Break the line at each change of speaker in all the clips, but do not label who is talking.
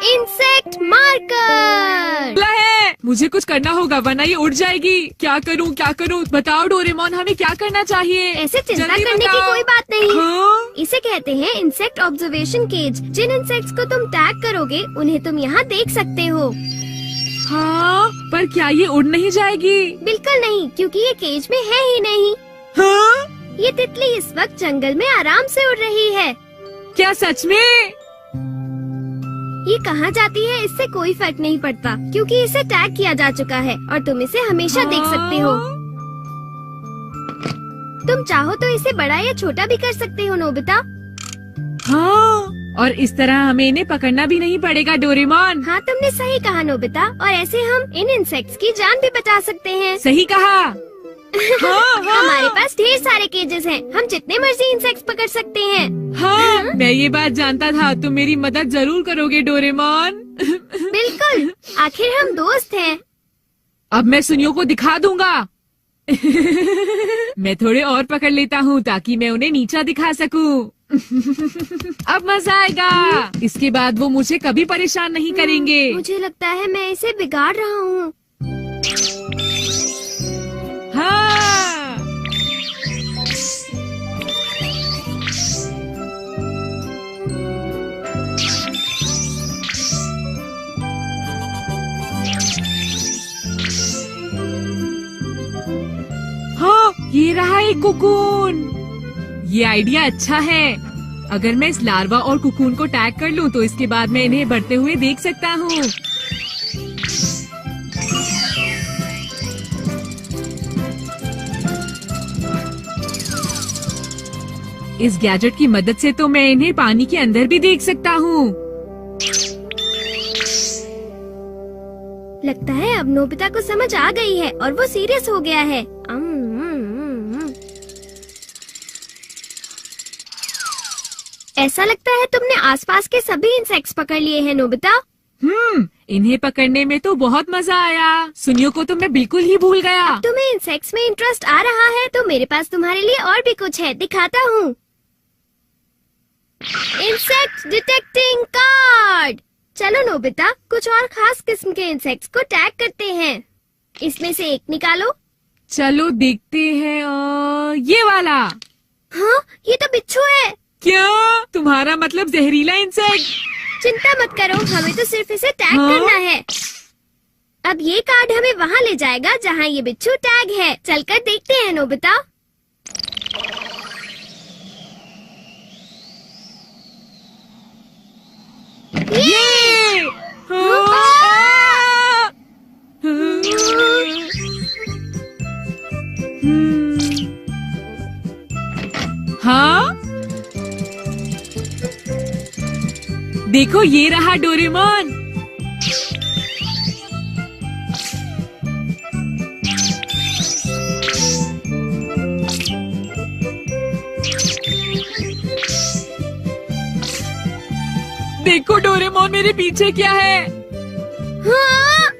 Insect marker
है। मुझे कुछ करना होगा वरना ये उड़ जाएगी। क्या करूँ बताओ डोरेमोन, हमें क्या करना चाहिए?
ऐसे चिंता
जल्दी
करने की
बताओ।
कोई बात नहीं।
हाँ?
इसे कहते हैं इंसेक्ट ऑब्जर्वेशन केज। जिन इंसेक्ट्स को तुम टैग करोगे उन्हें तुम यहाँ देख सकते हो।
हाँ, पर क्या ये उड़ नहीं जाएगी?
बिल्कुल नहीं, क्योंकि ये केज में है ही नहीं।
हाँ?
ये तितली इस वक्त जंगल में आराम से उड़ रही है।
क्या सच में?
ये कहाँ जाती है इससे कोई फर्क नहीं पड़ता, क्योंकि इसे टैग किया जा चुका है और तुम इसे हमेशा देख सकते हो। तुम चाहो तो इसे बड़ा या छोटा भी कर सकते हो नोबिता।
हाँ, और इस तरह हमें इन्हें पकड़ना भी नहीं पड़ेगा डोरेमोन।
हाँ, तुमने सही कहा नोबिता, और ऐसे हम इन इंसेक्ट्स की जान भी बचा सकते हैं।
सही कहा। हाँ,
हमारे पास ढेर सारे केजेस हैं, हम जितने मर्जी इंसेक्ट्स पकड़ सकते हैं।
हाँ, मैं ये बात जानता था, तुम मेरी मदद जरूर करोगे डोरेमोन।
बिल्कुल, आखिर हम दोस्त हैं।
अब मैं सुनियो को दिखा दूंगा। मैं थोड़े और पकड़ लेता हूँ ताकि मैं उन्हें नीचा दिखा सकूं। अब मजा आएगा। इसके बाद वो मुझे कभी परेशान नहीं करेंगे।
मुझे लगता है मैं इसे बिगाड़ रहा हूँ।
हाँ। हाँ, ये रहा एक कुकून। ये आइडिया अच्छा है। अगर मैं इस लार्वा और कुकून को टैग कर लूं तो इसके बाद मैं इन्हें बढ़ते हुए देख सकता हूँ। इस गैजेट की मदद से तो मैं इन्हें पानी के अंदर भी देख सकता हूँ।
लगता है अब नोबिता को समझ आ गई है और वो सीरियस हो गया है। ऐसा लगता है तुमने आसपास के सभी इंसेक्ट्स पकड़ लिए हैं नोबिता।
इन्हें पकड़ने में तो बहुत मजा आया। सुनियो को तो मैं बिल्कुल ही भूल गया।
अब तुम्हें इंसेक्ट्स में इंटरेस्ट आ रहा है तो मेरे पास तुम्हारे लिए और भी कुछ है, दिखाता हूँ। Insect detecting card. चलो नोबिता, कुछ और खास किस्म के इंसेक्ट्स को टैग करते हैं। इसमें से एक निकालो।
चलो देखते हैं। ये वाला।
हाँ, ये तो बिच्छू है।
क्या? तुम्हारा मतलब जहरीला इंसेक्ट?
चिंता मत करो, हमें तो सिर्फ इसे टैग
हाँ?
करना है। अब ये कार्ड हमें वहाँ ले जाएगा जहाँ ये बिच्छू टैग है। चलकर देखते हैं नोबिता।
ये! हाँ? देखो, ये रहा डोरेमोन। देखो डोरेमोन, मेरे पीछे क्या है?
हाँ?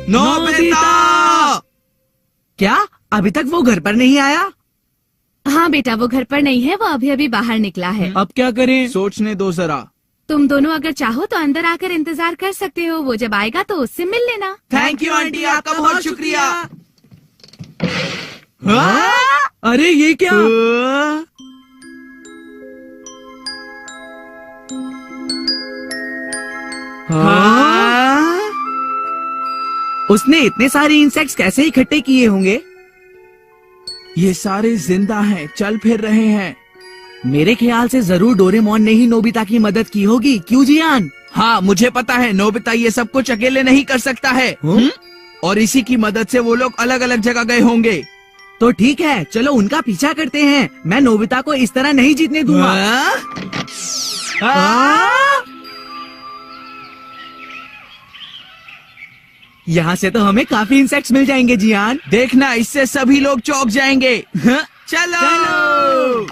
नोबिता! क्या अभी तक वो घर पर नहीं आया?
हाँ बेटा, वो घर पर नहीं है, वो अभी अभी बाहर निकला है।
अब क्या करें? सोचने दो जरा।
तुम दोनों अगर चाहो तो अंदर आकर इंतजार कर सकते हो। वो जब आएगा तो उससे मिल लेना।
थैंक यू आंटी, आपका बहुत शुक्रिया। अरे ये क्या? उसने इतने सारे इंसेक्ट्स कैसे इकट्ठे किए होंगे? ये सारे जिंदा हैं, चल फिर रहे हैं। मेरे ख्याल से जरूर डोरेमोन ने ही नोबिता की मदद की होगी। क्यों जियान? हाँ, मुझे पता है नोबिता ये सब कुछ अकेले नहीं कर सकता है। और इसी की मदद से वो लोग अलग अलग जगह गए होंगे। तो ठीक है, चलो उनका पीछा करते हैं। मैं नोबिता को इस तरह नहीं जीतने दूंगा। यहाँ से तो हमें काफी इंसेक्ट्स मिल जाएंगे जियान। देखना, इससे सभी लोग चौंक जाएंगे। चलो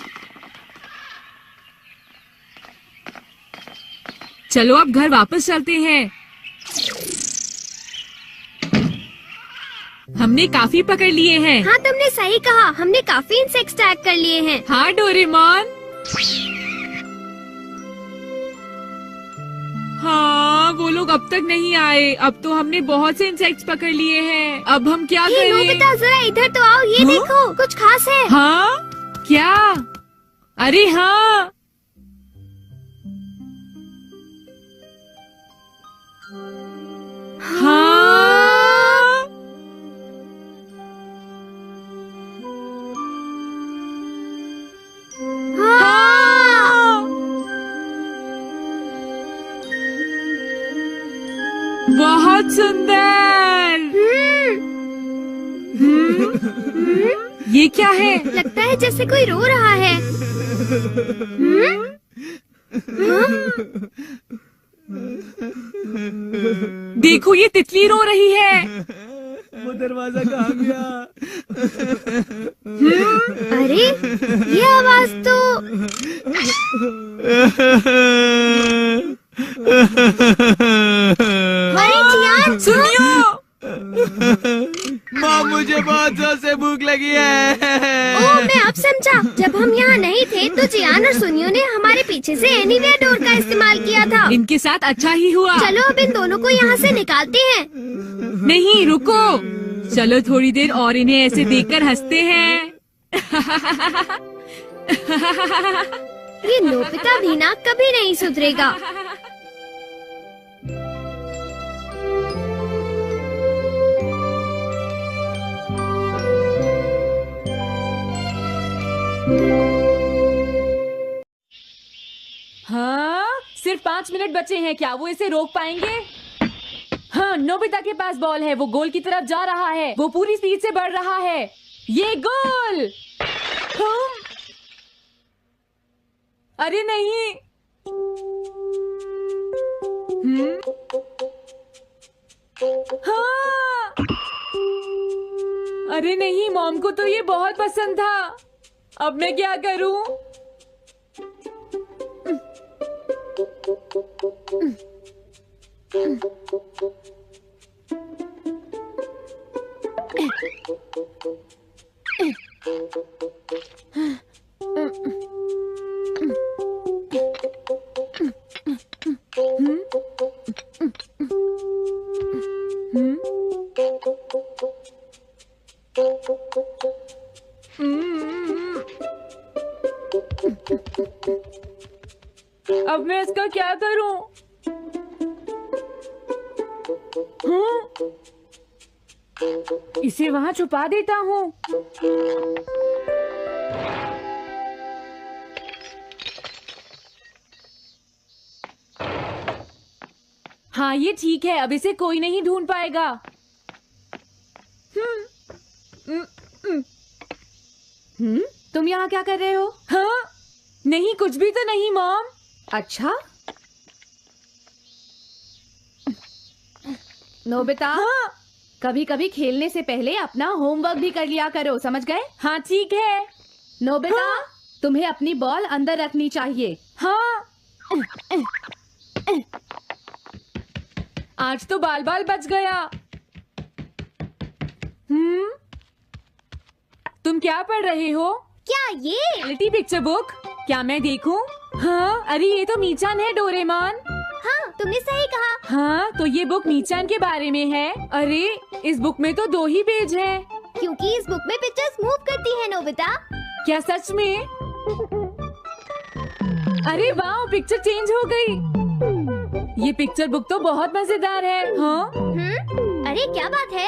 चलो अब घर वापस चलते हैं। हमने काफी पकड़ लिए हैं।
हाँ तुमने सही कहा, हमने काफी इंसेक्ट्स टैग कर लिए हैं।
हाँ डोरेमोन। हाँ वो लोग अब तक नहीं आए। अब तो हमने बहुत से इंसेक्ट्स पकड़ लिए हैं। अब हम क्या
ये
करें?
नोबिता जरा इधर तो आओ, ये
हाँ?
देखो कुछ खास है।
हाँ क्या? अरे हाँ, हाँ
हाँ।
बहुत सुंदर। ये क्या है?
लगता है जैसे कोई रो रहा है।
देखो ये तितली रो रही है।
वो दरवाजा कहाँ गया?
अरे ये आवाज तो अरे जियान
सुनियो।
माँ मुझे बहुत जोर से भूख लगी है।
ओह मैं अब समझा, जब हम यहाँ नहीं थे तो जियान और सुनियो ने हमारे पीछे से एनीवेयर डोर का इस्तेमाल किया था।
इनके साथ अच्छा ही हुआ।
चलो अब इन दोनों को यहाँ से निकालते हैं।
नहीं रुको, चलो थोड़ी देर और इन्हें ऐसे देखकर हंसते हैं।
ये नोबिता भी ना कभी नहीं सुधरेगा।
हाँ सिर्फ 5 मिनट बचे हैं, क्या वो इसे रोक पाएंगे? हाँ नोबिता के पास बॉल है, वो गोल की तरफ जा रहा है, वो पूरी स्पीड से बढ़ रहा है। ये गोल। हाँ? अरे नहीं। हाँ। अरे नहीं, मॉम को तो ये बहुत पसंद था। अब मैं क्या करूं? अब मैं इसका क्या करूं? इसे वहां छुपा देता हूँ। हाँ ये ठीक है, अब इसे कोई नहीं ढूंढ पाएगा।
तुम यहाँ क्या कर रहे हो?
हाँ नहीं, कुछ भी तो नहीं मॉम।
अच्छा नोबिता,
हाँ
कभी कभी खेलने से पहले अपना होमवर्क भी कर लिया करो, समझ गए?
हाँ ठीक है।
नोबिता
हाँ।
तुम्हें अपनी बॉल अंदर रखनी चाहिए।
हाँ आज तो बाल बाल बच गया। तुम क्या पढ़ रहे हो?
क्या ये?
Reality picture book? क्या मैं देखूं? हाँ अरे ये तो मीचान है डोरेमोन।
हाँ तुमने सही कहा।
हाँ तो ये बुक मीचान के बारे में है। अरे इस बुक में तो 2 ही पेज हैं।
क्योंकि इस बुक में पिक्चर्स मूव करती है नोबिता।
क्या सच में? अरे वाह, पिक्चर चेंज हो गई। ये पिक्चर बुक तो बहुत मजेदार है। हाँ
अरे क्या बात है?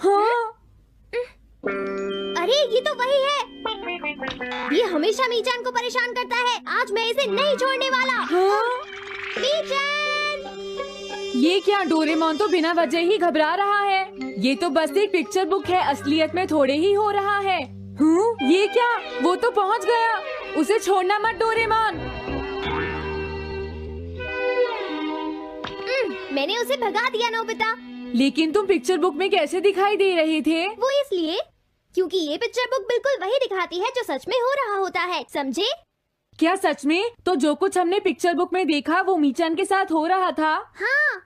हाँ
अरे ये तो वही है, ये हमेशा मीचान को परेशान करता है। आज मैं इसे नहीं छोड़ने वाला।
हाँ
मीचान!
ये क्या, डोरेमोन तो बिना वजह ही घबरा रहा है। ये तो बस एक पिक्चर बुक है, असलियत में थोड़े ही हो रहा है। ये क्या, वो तो पहुंच गया। उसे छोड़ना मत डोरेमोन।
मैंने उसे भगा दिया नोबिता।
लेकिन तुम पिक्चर बुक में कैसे दिखाई दे रहे थे?
वो इसलिए क्योंकि ये पिक्चर बुक बिल्कुल वही दिखाती है जो सच में हो रहा होता है, समझे?
क्या सच में? तो जो कुछ हमने पिक्चर बुक में देखा वो मीचान के साथ हो रहा था?
हाँ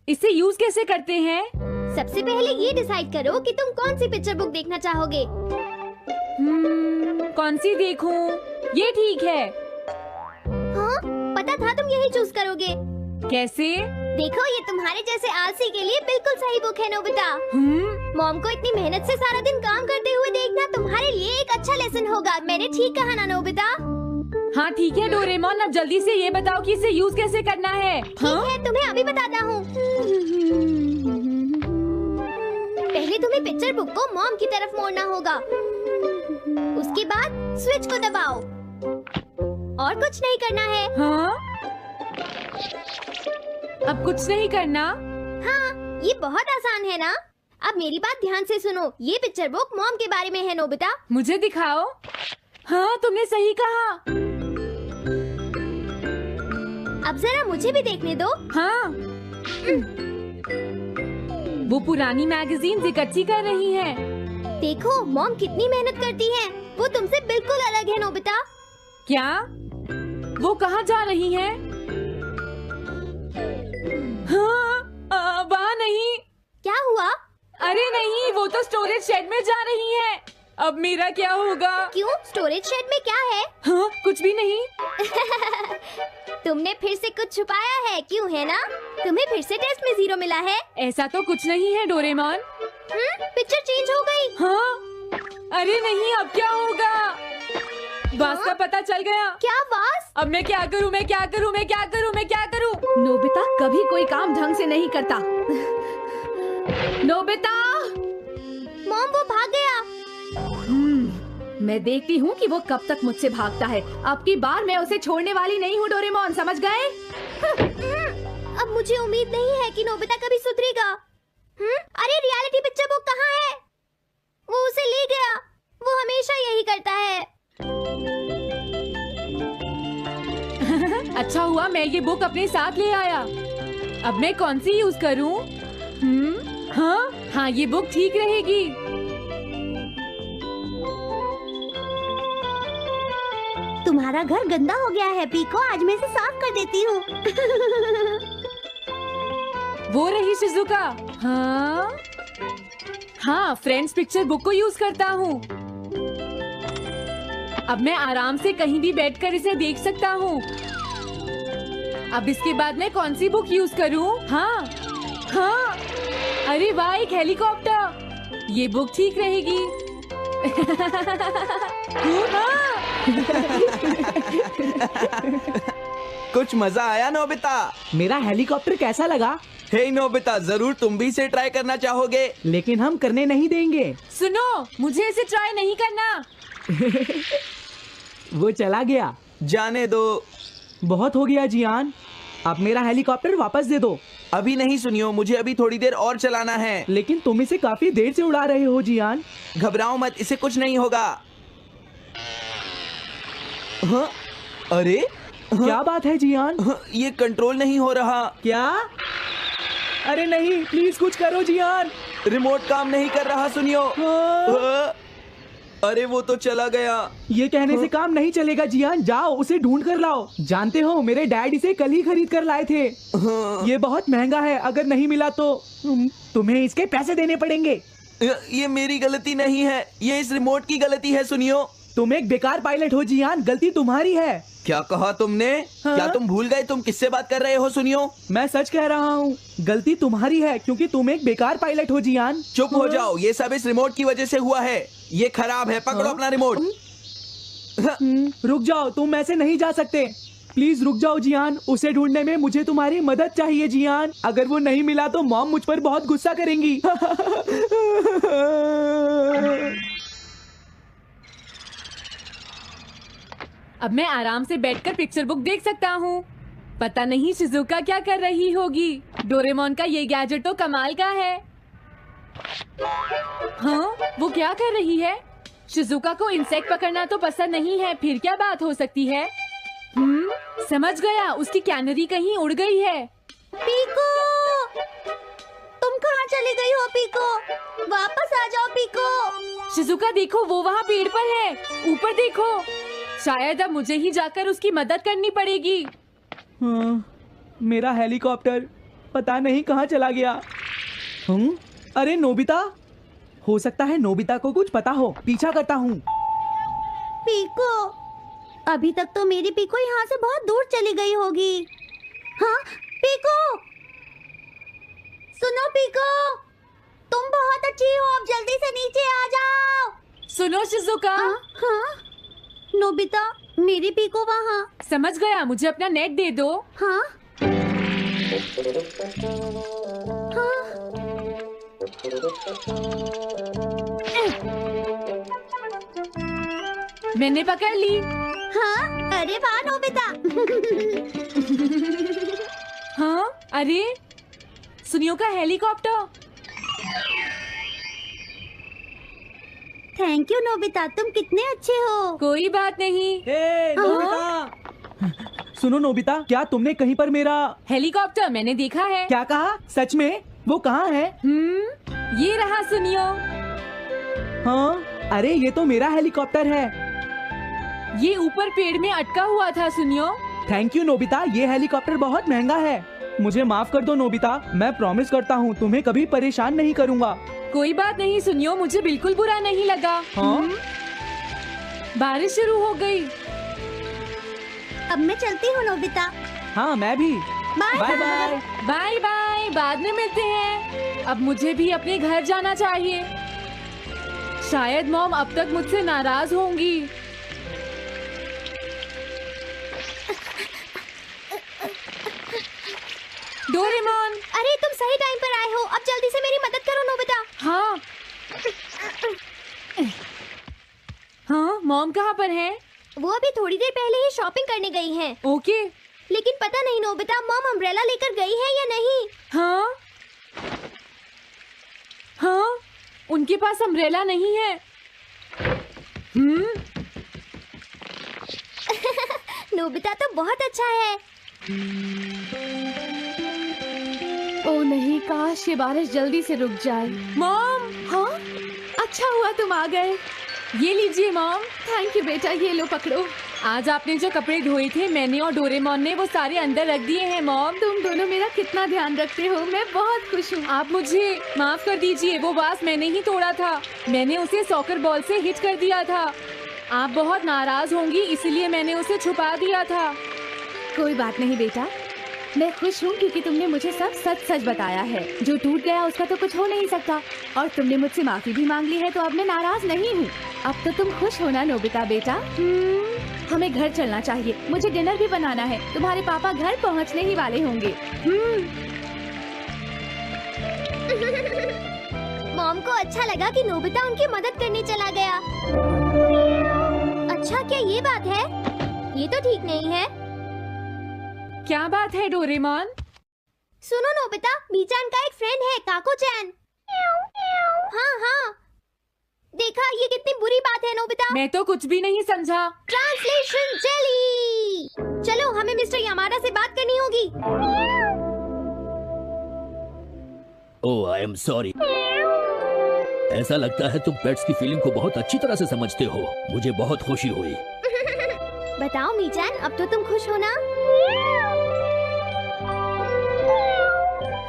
इसे यूज कैसे करते हैं?
सबसे पहले ये डिसाइड करो कि तुम कौन सी पिक्चर बुक देखना चाहोगे।
कौन सी देखूं? ये ठीक है।
हाँ, पता था तुम यही चूज करोगे।
कैसे?
देखो, ये तुम्हारे जैसे आलसी के लिए बिल्कुल सही बुक है नोबिता। मॉम को इतनी मेहनत से सारा दिन काम करते हुए देखना तुम्हारे लिए एक अच्छा लेसन होगा। मैंने ठीक कहा ना नोबिता?
हाँ ठीक है डोरेमोन, अब जल्दी से ये बताओ कि इसे यूज कैसे करना है।
ठीक है, तुम्हें अभी बताता हूँ। पहले तुम्हें पिक्चर बुक को मॉम की तरफ मोड़ना होगा। उसके बाद स्विच को दबाओ और कुछ नहीं करना है।
हाँ? अब कुछ नहीं करना?
हाँ, ये बहुत आसान है ना। अब मेरी बात ध्यान से सुनो। ये पिक्चर बुक मॉम के बारे में है नोबिता।
मुझे दिखाओ। हाँ, तुमने सही कहा।
अब जरा मुझे भी देखने दो।
हाँ। वो पुरानी मैगजीन्स इकट्ठी कर रही है।
देखो, मॉम कितनी मेहनत करती है। वो तुमसे बिल्कुल अलग है नोबिता।
क्या? वो कहाँ जा रही है? हाँ, वहाँ नहीं।
क्या हुआ?
अरे नहीं, वो तो स्टोरेज शेड में जा रही है। अब मेरा क्या होगा?
क्यों? स्टोरेज शेड में क्या है?
हाँ, कुछ भी नहीं।
तुमने फिर से कुछ छुपाया है, क्यों है ना? तुम्हें फिर से टेस्ट में 0 मिला है।
ऐसा तो कुछ नहीं है डोरेमोन।
पिक्चर चेंज हो गई।
हाँ? अरे नहीं, अब क्या होगा? वास का पता चल गया।
क्या वास?
अब मैं क्या करूँ? मैं क्या करूँ? मैं क्या करूँ? मैं क्या करूँ?
नोबिता कभी कोई काम ढंग से नहीं करता। नोबिता!
मॉम, वो भाग गया।
मैं देखती हूँ कि वो कब तक मुझसे भागता है। अब की बार मैं उसे छोड़ने वाली नहीं हूँ डोरेमोन, समझ गए?
अब मुझे उम्मीद नहीं है कि नोबिता कभी सुधरेगा। अरे रियलिटी पिक्चर बुक कहाँ है? वो उसे ले गया। वो हमेशा यही करता है।
अच्छा हुआ मैं ये बुक अपने साथ ले आया। अब मैं कौन सी यूज करूँ? हाँ, ये बुक ठीक रहेगी।
तुम्हारा घर गंदा हो गया है पीको, आज मैं इसे साफ कर देती हूँ।
वो रही शिजुका। हाँ, फ्रेंड्स पिक्चर बुक को यूज करता हूँ। अब मैं आराम से कहीं भी बैठकर इसे देख सकता हूँ। अब इसके बाद मैं कौन सी बुक यूज करूँ? हाँ, अरे वाह, एक हेलीकॉप्टर। ये बुक ठीक रहेगी।
कुछ मजा आया नोबिता? मेरा हेलीकॉप्टर कैसा लगा? हे नोबिता, जरूर तुम भी इसे ट्राई करना चाहोगे, लेकिन हम करने नहीं देंगे।
सुनो, मुझे इसे ट्राई नहीं करना।
वो चला गया। जाने दो। बहुत हो गया जियान, अब मेरा हेलीकॉप्टर वापस दे दो। अभी नहीं सुनियो, मुझे अभी थोड़ी देर और चलाना है। लेकिन तुम इसे काफी देर से उड़ा रहे हो जियान। घबराओ मत, इसे कुछ नहीं होगा। हाँ? अरे क्या बात है जियान? ये कंट्रोल नहीं हो रहा। क्या? अरे नहीं, प्लीज कुछ करो जियान। रिमोट काम नहीं कर रहा, सुनियो। अरे वो तो चला गया। ये कहने से काम नहीं चलेगा जियान, जाओ उसे ढूंढ कर लाओ। जानते हो, मेरे डैड इसे कल ही खरीद कर लाए थे। ये बहुत महंगा है, अगर नहीं मिला तो तुम्हें इसके पैसे देने पड़ेंगे। ये मेरी गलती नहीं है, ये इस रिमोट की गलती है। सुनियो, तुम एक बेकार पायलट हो जियान, गलती तुम्हारी है। क्या कहा तुमने? क्या तुम भूल गए तुम किससे बात कर रहे हो? सुनियो, मैं सच कह रहा हूँ, गलती तुम्हारी है क्योंकि तुम एक बेकार पायलट हो जियान। चुप हो जाओ, ये सब इस रिमोट की वजह से हुआ है। ये खराब है, पकड़ो अपना रिमोट। रुक जाओ, तुम ऐसे नहीं जा सकते। प्लीज रुक जाओ जियान, उसे ढूंढने में मुझे तुम्हारी मदद चाहिए जियान। अगर वो नहीं मिला तो मॉम मुझ पर बहुत गुस्सा करेंगी।
अब मैं आराम से बैठकर पिक्चर बुक देख सकता हूँ। पता नहीं शिजुका क्या कर रही होगी। डोरेमोन का ये गैजेट तो कमाल का है। हाँ, वो क्या कर रही है? शिजुका को इंसेक्ट पकड़ना तो पसंद नहीं है, फिर क्या बात हो सकती है? समझ गया, उसकी कैनरी कहीं उड़ गई है।
पीको, तुम कहाँ चली गई हो पीको? वापस आ जाओ पीको।
शिजुका देखो, वो वहाँ पेड़ पर है, ऊपर देखो। शायद अब मुझे ही जाकर उसकी मदद करनी पड़ेगी।
मेरा हेलीकॉप्टर पता नहीं कहाँ चला गया। अरे नोबिता, हो सकता है नोबिता को कुछ पता हो, पीछा करता हूँ।
पीको, अभी तक तो मेरी पीको यहाँ से बहुत दूर चली गई होगी। हाँ पीको, सुनो पीको, तुम बहुत अच्छी हो, अब जल्दी से नीचे आ जाओ।
सुनो शिजुका।
हाँ नोबिता, मेरी पीको वहाँ।
समझ गया, मुझे अपना नेट दे दो।
हाँ हाँ
मैंने पकड़ ली।
हाँ, अरे वाह नोबिता।
हाँ, अरे सुनियो का हेलीकॉप्टर।
थैंक यू नोबिता, तुम कितने अच्छे हो।
कोई बात नहीं।
हे नोबिता, सुनो नोबिता, क्या तुमने कहीं पर मेरा
हेलीकॉप्टर मैंने देखा है।
क्या कहा? सच में? वो कहाँ है?
ये रहा सुनियो।
हाँ, अरे ये तो मेरा हेलीकॉप्टर है।
ये ऊपर पेड़ में अटका हुआ था सुनियो।
थैंक यू नोबिता, ये हेलीकॉप्टर बहुत महंगा है। मुझे माफ कर दो नोबिता, मैं प्रॉमिस करता हूँ तुम्हें कभी परेशान नहीं करूँगा।
कोई बात नहीं सुनियो, मुझे बिल्कुल बुरा नहीं लगा।
हाँ?
बारिश शुरू हो गई।
अब मैं चलती हूँ नोबिता।
हाँ मैं भी।
Bye
bye bye.
Bye bye, बाद में मिलते हैं। अब मुझे भी अपने घर जाना चाहिए। शायद मॉम अब तक मुझसे नाराज होंगी। डोरेमोन।
अरे तुम सही टाइम पर आए हो, अब जल्दी से मेरी मदद करो नोबिता।
हाँ हाँ, मॉम कहाँ पर है?
वो अभी थोड़ी देर पहले ही शॉपिंग करने गई हैं।
ओके।
लेकिन पता नहीं नोबिता, मॉम अम्ब्रेला लेकर गई है या नहीं।
हाँ हाँ, उनके पास अम्ब्रेला नहीं है।
नोबिता तो बहुत अच्छा है।
ओ नहीं, काश ये बारिश जल्दी से रुक जाए।
मॉम,
हाँ, अच्छा हुआ तुम आ गए।
ये लीजिए मॉम।
थैंक यू बेटा, ये लो पकड़ो।
आज आपने जो कपड़े धोए थे मैंने और डोरेमोन ने वो सारे अंदर रख दिए हैं मॉम।
तुम दोनों मेरा कितना ध्यान रखते हो, मैं बहुत खुश हूँ।
आप मुझे माफ कर दीजिए, वो वास मैंने ही तोड़ा था। मैंने उसे सॉकर बॉल से हिट कर दिया था। आप बहुत नाराज होंगी इसलिए मैंने उसे छुपा दिया था।
कोई बात नहीं बेटा, मैं खुश हूँ क्योंकि तुमने मुझे सब सच सच बताया है। जो टूट गया उसका तो कुछ हो नहीं सकता, और तुमने मुझसे माफी भी मांग ली है, तो अब मैं नाराज नहीं हूँ। अब तो तुम खुश हो ना नोबिता बेटा? हमें घर चलना चाहिए, मुझे डिनर भी बनाना है। तुम्हारे पापा घर पहुँचने ही वाले होंगे।
मॉम को अच्छा लगा कि नोबिता उनकी मदद करने चला गया। अच्छा, क्या ये बात है? ये तो ठीक नहीं है।
क्या बात है डोरेमोन?
सुनो नोबिता, बीचान का एक फ्रेंड है, काको-चैन। हाँ हाँ, देखा, ये कितनी बुरी बात है नोबिता।
मैं तो कुछ भी नहीं समझा।
Translation jelly. चलो, हमें मिस्टर यामाडा से बात करनी होगी।
ओह, आई एम सॉरी। ऐसा लगता है तुम पेट्स की फीलिंग को बहुत अच्छी तरह से समझते हो। मुझे बहुत खुशी हुई।
बताओ मीचान, अब तो तुम खुश हो ना?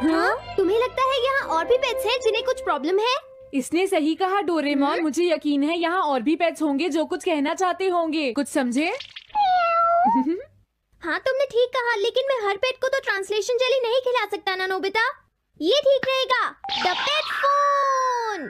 हाँ? तुम्हें लगता है यहाँ और भी पेट्स हैं जिन्हें कुछ प्रॉब्लम है?
इसने सही कहा डोरेमोन, मुझे यकीन है यहाँ और भी पेट्स होंगे जो कुछ कहना चाहते होंगे। कुछ समझे?
हाँ तुमने ठीक कहा, लेकिन मैं हर पेट को तो ट्रांसलेशन जेली नहीं खिला सकता ना नोबिता। ये ठीक रहेगा, द पेट फोन।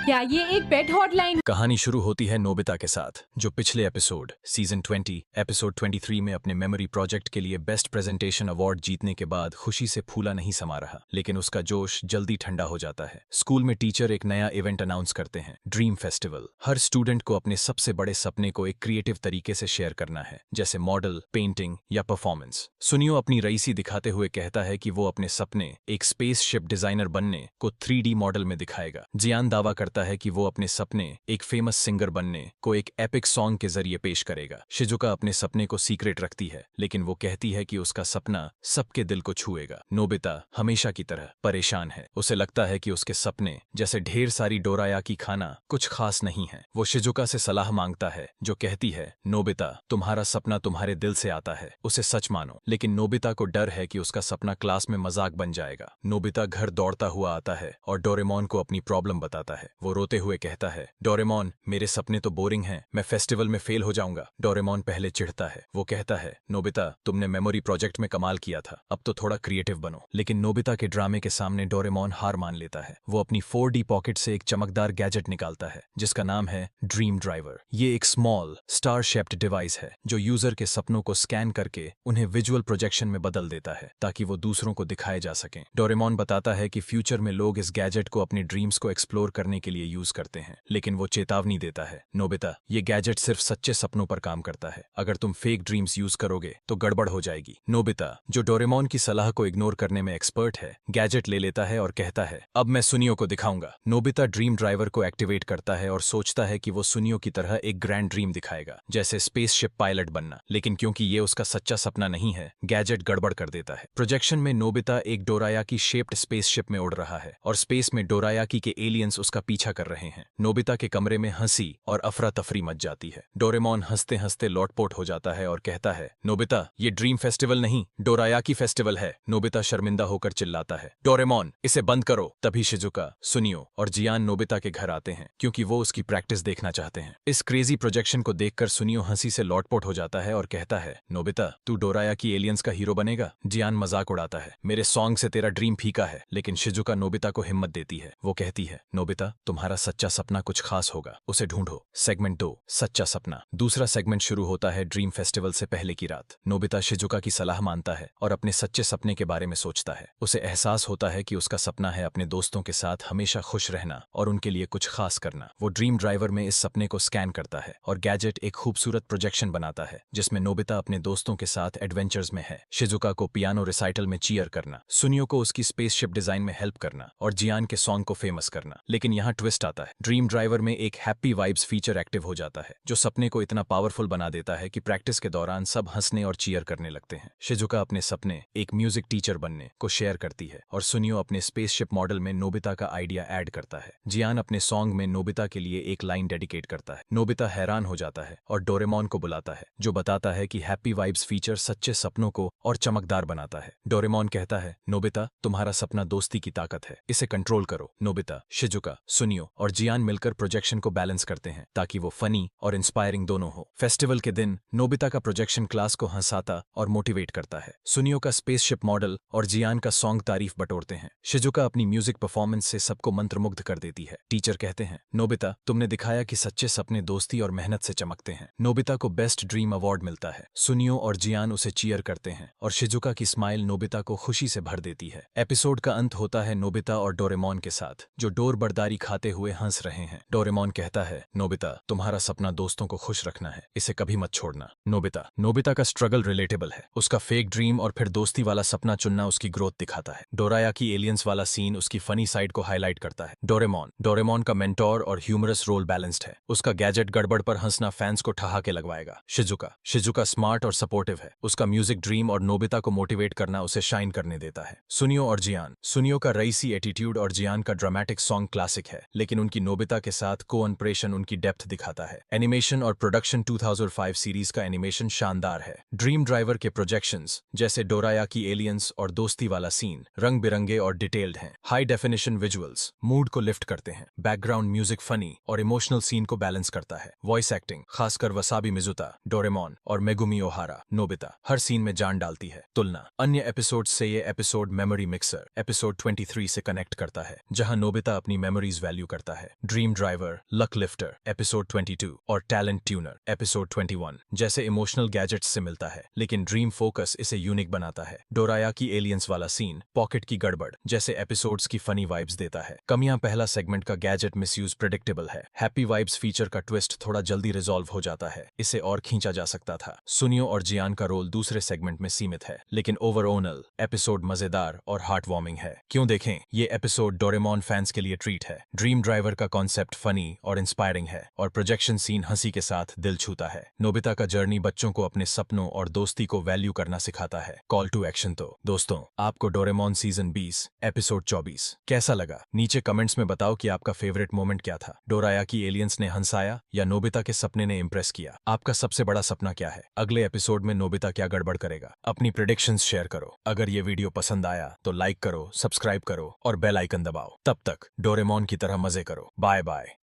क्या ये एक पेट हॉटलाइन?
कहानी शुरू होती है नोबिता के साथ, जो पिछले एपिसोड सीजन 20 एपिसोड 23 में अपने मेमोरी प्रोजेक्ट के लिए बेस्ट प्रेजेंटेशन अवार्ड जीतने के बाद खुशी से फूला नहीं समा रहा। लेकिन उसका जोश जल्दी ठंडा हो जाता है। स्कूल में टीचर एक नया इवेंट अनाउंस करते हैं, ड्रीम फेस्टिवल। हर स्टूडेंट को अपने सबसे बड़े सपने को एक क्रिएटिव तरीके से शेयर करना है, जैसे मॉडल, पेंटिंग या परफॉर्मेंस। सुनियो अपनी रईसी दिखाते हुए कहता है कि वो अपने सपने एक स्पेसशिप डिजाइनर बनने को 3D मॉडल में दिखाएगा। जियान दावा करता कहता है कि वो अपने सपने एक फेमस सिंगर बनने को एक एपिक सॉन्ग के जरिए पेश करेगा। शिजुका अपने सपने को सीक्रेट रखती है, लेकिन वो कहती है कि उसका सपना सबके दिल को छुएगा। नोबिता हमेशा की तरह परेशान है। उसे लगता है कि उसके सपने जैसे ढेर सारी डोरायाकी खाना कुछ खास नहीं है। वो शिजुका से सलाह मांगता है, जो कहती है, नोबिता तुम्हारा सपना तुम्हारे दिल से आता है, उसे सच मानो। लेकिन नोबिता को डर है कि उसका सपना क्लास में मजाक बन जाएगा। नोबिता घर दौड़ता हुआ आता है और डोरेमोन को अपनी प्रॉब्लम बताता है। वो रोते हुए कहता है, डोरेमोन मेरे सपने तो बोरिंग हैं, मैं फेस्टिवल में फेल हो जाऊंगा। डोरेमोन पहले चिढ़ता है। वो कहता है, नोबिता तुमने मेमोरी प्रोजेक्ट में कमाल किया था, अब तो थोड़ा क्रिएटिव बनो। लेकिन नोबिता के ड्रामे के सामने डोरेमोन हार मान लेता है। वो अपनी 4D पॉकेट से एक चमकदार गैजेट निकालता है जिसका नाम है ड्रीम ड्राइवर। ये एक स्मॉल स्टार शेप्ड डिवाइस है जो यूजर के सपनों को स्कैन करके उन्हें विजुअल प्रोजेक्शन में बदल देता है ताकि वो दूसरों को दिखाए जा सकें। डोरेमोन बताता है कि फ्यूचर में लोग इस गैजेट को अपने ड्रीम्स को एक्सप्लोर करने के लिए यूज करते हैं, लेकिन वो चेतावनी देता है, नोबिता ये गैजेट सिर्फ सच्चे सपनों पर काम करता है, अगर तुम फेक ड्रीम्स यूज करोगे तो गड़बड़ हो जाएगी। नोबिता जो डोरेमोन की सलाह को इग्नोर करने में एक्सपर्ट है, गैजेट ले लेता है और कहता है, अब मैं सुनियो को दिखाऊंगा। नोबिता ड्रीम ड्राइवर को एक्टिवेट करता है और सोचता है कि वो सुनियो की तरह एक ग्रैंड ड्रीम दिखाएगा, जैसे स्पेसशिप पायलट बनना। लेकिन क्योंकि ये उसका सच्चा सपना नहीं है, गैजेट गड़बड़ कर देता है। प्रोजेक्शन में नोबिता एक डोरायाकी शेप्ड स्पेसशिप में उड़ रहा है और स्पेस में डोरायाकी के एलियंस उसका पीछा कर रहे हैं। नोबिता के कमरे में हंसी और अफरा तफरी मच जाती है। डोरेमोन हंसते हंसते लौटपोट हो जाता है और कहता है, नोबिता ये ड्रीम फेस्टिवल नहीं, डोरायाकी फेस्टिवल है। नोबिता शर्मिंदा होकर चिल्लाता है, डोरेमोन इसे बंद करो। तभी शिजुका, सुनियो और जियान नोबिता के घर आते हैं क्योंकि वो उसकी प्रैक्टिस देखना चाहते हैं। इस क्रेजी प्रोजेक्शन को देखकर सुनियो हंसी से लौटपोट हो जाता है और कहता है, नोबिता तू डोरायाकी एलियंस का हीरो बनेगा। जियान मजाक उड़ाता है, मेरे सॉन्ग से तेरा ड्रीम फीका है। लेकिन शिजुका नोबिता को हिम्मत देती है। वो कहती है, नोबिता तुम्हारा सच्चा सपना कुछ खास होगा, उसे ढूंढो। सेगमेंट 2 सच्चा सपना। दूसरा सेगमेंट शुरू होता है ड्रीम फेस्टिवल से पहले की रात। नोबिता शिजुका की सलाह मानता है और अपने सच्चे सपने के बारे में सोचता है। उसे एहसास होता है कि उसका सपना है अपने दोस्तों के साथ हमेशा खुश रहना और उनके लिए कुछ खास करना। वो ड्रीम ड्राइवर में इस सपने को स्कैन करता है और गैजेट एक खूबसूरत प्रोजेक्शन बनाता है जिसमें नोबिता अपने दोस्तों के साथ एडवेंचर्स में है। शिजुका को पियानो रिसाइटल में चीयर करना, सुनियो को उसकी स्पेसशिप डिजाइन में हेल्प करना और जियान के सॉन्ग को फेमस करना। लेकिन यहाँ ट्विस्ट आता है। ड्रीम ड्राइवर में एक हैप्पी वाइब्स फीचर एक्टिव हो जाता है जो सपने को इतना पावरफुल बना देता है कि प्रैक्टिस के दौरान सब हंसने और चीयर करने लगते हैं। शिजुका अपने सपने एक म्यूजिक टीचर बनने को शेयर करती है और सुनियो अपने स्पेसशिप मॉडल में नोबिता का आइडिया ऐड करता है। जियान अपने सॉन्ग में नोबिता के लिए एक लाइन डेडिकेट करता है। नोबिता हैरान हो जाता है और डोरेमोन को बुलाता है जो बताता है कि हैप्पी वाइब्स फीचर सच्चे सपनों को और चमकदार बनाता है। डोरेमोन कहता है, नोबिता तुम्हारा सपना दोस्ती की ताकत है, इसे कंट्रोल करो। नोबिता, शिजुका, सुनियो और जियान मिलकर प्रोजेक्शन को बैलेंस करते हैं ताकि वो फनी और इंस्पायरिंग दोनों हो। फेस्टिवल के दिन नोबिता का प्रोजेक्शन क्लास को हंसाता और मोटिवेट करता है। सुनियो का स्पेसशिप मॉडल और जियान का सॉन्ग तारीफ बटोरते हैं। शिजुका अपनी म्यूजिक परफॉर्मेंस से सबको मंत्रमुग्ध कर देती है। टीचर कहते हैं, नोबिता तुमने दिखाया कि सच्चे सपने दोस्ती और मेहनत से चमकते हैं। नोबिता को बेस्ट ड्रीम अवार्ड मिलता है। सुनियो और जियान उसे चीयर करते हैं और शिजुका की स्माइल नोबिता को खुशी से भर देती है। एपिसोड का अंत होता है नोबिता और डोरेमोन के साथ जो डोर बर्दारी खाते हुए हंस रहे हैं। डोरेमोन कहता है, नोबिता तुम्हारा सपना दोस्तों को खुश रखना है, इसे कभी मत छोड़ना। नोबिता का स्ट्रगल रिलेटेबल है। उसका फेक ड्रीम और फिर दोस्ती वाला सपना चुनना उसकी ग्रोथ दिखाता है। डोरायाकी एलियंस वाला सीन उसकी फनी साइड को हाईलाइट करता है। डोरेमोन का मेंटोर और ह्यूमरस रोल बैलेंस्ड है। उसका गैजेट गड़बड़ पर हंसना फैंस को ठहाके लगवाएगा। शिजुका स्मार्ट और सपोर्टिव है। उसका म्यूजिक ड्रीम और नोबिता को मोटिवेट करना उसे शाइन करने देता है। सुनियो और जियान, सुनियो का रईसी एटीट्यूड और जियान का ड्रामेटिक सॉन्ग क्लासिक है, लेकिन उनकी नोबिता के साथ को-अनप्रेशन उनकी डेप्थ दिखाता है। एनिमेशन और प्रोडक्शन 2005 सीरीज का एनिमेशन शानदार है। ड्रीम ड्राइवर के प्रोजेक्शंस जैसे डोरायाकी एलियंस और दोस्ती वाला सीन रंग बिरंगे और डिटेल्ड हैं। हाई डेफिनेशन विजुअल्स मूड को लिफ्ट करते हैं। बैकग्राउंड म्यूजिक फनी और इमोशनल सीन को बैलेंस करता है। वॉइस एक्टिंग खासकर वसाबी मिजुता, डोरेमोन और मेगुमी ओहारा, नोबिता हर सीन में जान डालती है। तुलना अन्य एपिसोड से ये एपिसोड मेमोरी मिक्सर एपिसोड 23 से कनेक्ट करता है जहां नोबिता अपनी मेमोरीज वैल्यू करता है। Dream driver, luck lifter episode 22 और टैलेंट ट्यूनर एपिसोड 21 जैसे इमोशनल गैजेट्स से मिलता है, लेकिन ड्रीम फोकस इसे यूनिक बनाता है। डोरायाकी एलियंस वाला सीन पॉकेट की गड़बड़ जैसे एपिसोड्स की फनी वाइब्स देता है। कमियां पहला सेगमेंट का गैजेट मिसयूज प्रेडिक्टेबल है। हैप्पी वाइब्स फीचर का ट्विस्ट थोड़ा जल्दी रिजॉल्व हो जाता है, इसे और खींचा जा सकता था। सुनियो और जियान का रोल दूसरे सेगमेंट में सीमित है, लेकिन ओवरऑल एपिसोड मजेदार और हार्ट वार्मिंग है। क्यों देखें, ये एपिसोड डोरेमोन फैंस के लिए ट्रीट है। ड्रीम ड्राइवर का कॉन्सेप्ट फनी और इंस्पायरिंग है और प्रोजेक्शन सीन हंसी के साथ दिल छूता है। नोबिता का जर्नी बच्चों को अपने सपनों और दोस्ती को वैल्यू करना सिखाता है। कॉल टू एक्शन तो दोस्तों, आपको डोरेमोन सीजन 20 एपिसोड 24 कैसा लगा? नीचे कमेंट्स में बताओ कि आपका फेवरेट मोमेंट क्या था। डोरायाकी एलियंस ने हंसाया या नोबिता के सपने ने इम्प्रेस किया? आपका सबसे बड़ा सपना क्या है? अगले एपिसोड में नोबिता क्या गड़बड़ करेगा? अपनी प्रेडिक्शंस शेयर करो। अगर ये वीडियो पसंद आया तो लाइक करो, सब्सक्राइब करो और बेल आइकन दबाओ। तब तक डोरेमोन की तरह मजे करो। Bye bye.